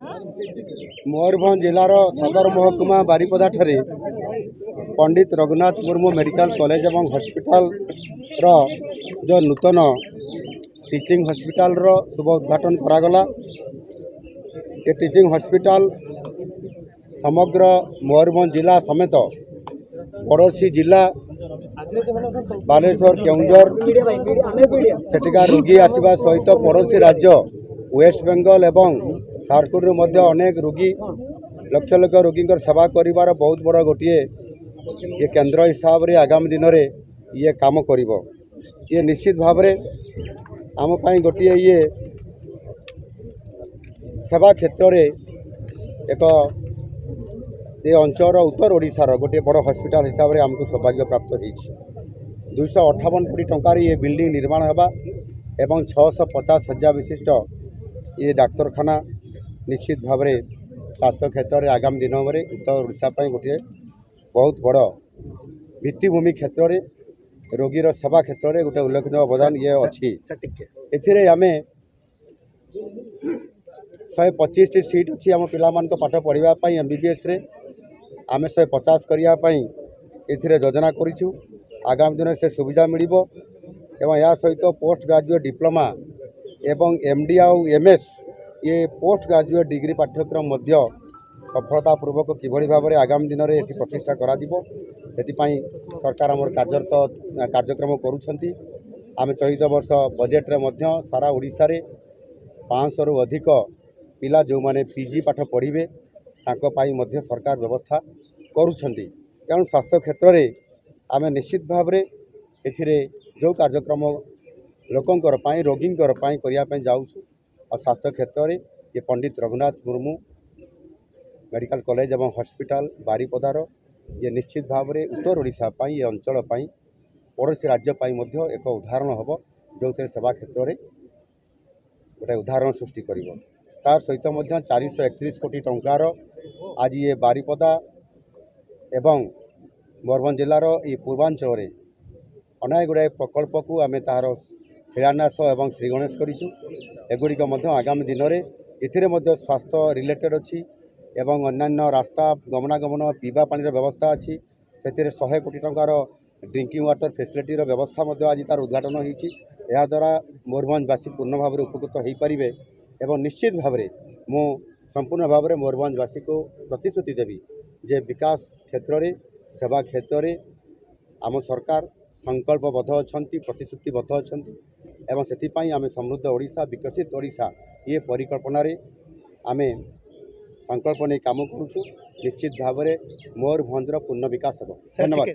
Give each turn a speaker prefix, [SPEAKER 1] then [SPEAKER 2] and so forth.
[SPEAKER 1] मयूरभंज जिलार सदर महकुमा बारिपदा ठारे पंडित रघुनाथ मुर्मू मेडिकल कॉलेज एवं हॉस्पिटल जो नूतन टीचिंग हॉस्पिटल शुभ उद्घाटन करागला। ये टीचिंग हॉस्पिटल समग्र मयूरभंज जिला समेत पड़ोसी जिला बालेश्वर केउंझर सेठिकार रोगी आसवा सहित पड़ोसी राज्य वेस्ट बेंगल एवं झारखंड अनेक रोगी लक्ष लक्ष रोगी सेवा करिवार बहुत बड़ गोटे ये केंद्र हिसाब रे आगामी दिन में ये काम करिवो। ये निश्चित भाव में आम पाई गोटे ये सेवा क्षेत्र रे एक ये अंचल उत्तर ओडिशार गोटे बड़ हॉस्पिटल हिसाब से आमको सौभाग्य प्राप्त हो 258 कोटी टंकार ये बिल्डिंग निर्माण होगा एवं 650,000 विशिष्ट ये डाक्तरखाना निश्चित भाव में स्वास्थ्य क्षेत्र में आगामी दिन में उत्तर ओडिशा गोटे बहुत बड़ भित्तिभूमि क्षेत्र में रोगीर सेवा क्षेत्र में गोटे उल्लेखनीय अवदान ये अच्छी। एथिरे आमे 125 टी सीट अच्छी आम पिलामान पाठ पढ़ाई MBBS रे आमे 150 करने योजना करूँ। आगामी दिन से सुविधा मिल एवं या सहित पोस्ट ग्रेजुएट डिप्लोमा एवं MD आउ MS ये पोस्ट ग्रेजुएट डिग्री पाठ्यक्रम सफलतापूर्वक किभली भाव में आगामी दिन में प्रतिष्ठा करा सरकार आमर कार्यक्रम करुछंती। आमे चलित वर्ष बजेट रे मध्य सारा ओडिशा रे 500 रु अधिक पिला जो माने PG पाठ पढ़िबे तांको पाई मध्य सरकार व्यवस्था करुछंती। कारण स्वास्थ्य क्षेत्र में आमे निश्चित भाव में एथिरे जो कार्यक्रम लोकंकर पाई रोगींकर पाई करिया पाई जाउछु और स्वास्थ्य क्षेत्र में ये पंडित रघुनाथ मुर्मू मेडिकल कॉलेज एवं हॉस्पिटल बारिपदार ये निश्चित भाव में उत्तर ओडिशा पाई ये अंचल पाई पड़ोसी राज्य पाई मध्य एक उदाहरण हम जो सेवा क्षेत्र में गोटे उदाहरण सृष्टि करिवो। तार सहित 431 कोटी टंकार आज ये बारिपदा एवं मयूरभंज जिलार ये पूर्वांचल में अनेक गुड़ाए प्रकल्प को आम तार शिलान्यास एवं श्रीगणेश करूँ। एगुड़िक आगामी दिन में ये स्वास्थ्य रिलेटेड अच्छी एवं अन्यान्य रास्ता गमनागमन पीवा पानी व्यवस्था अच्छी से 100 कोटी टंकार ड्रिंकिंग वाटर फैसिलिटी व्यवस्था आज तार उद्घाटन होती। द्वारा मयूरभंजवासी पूर्ण भाव में उपकृत हो पारे एवं निश्चित भाव में मु संपूर्ण भाव में मयूरभंजवासी को प्रतिश्रुति देवी जे विकास क्षेत्र में सेवा क्षेत्र में आम सरकार संकल्पबद्ध अच्छा प्रतिश्रुतिबद्ध अच्छा एवं से आम समृद्ध ओडिशा विकसित ओडिशा ये परिकल्पना आम संकल्प नहीं काम करुँ। निश्चित भाव में मयूरभंजर पूर्ण विकास हो। धन्यवाद।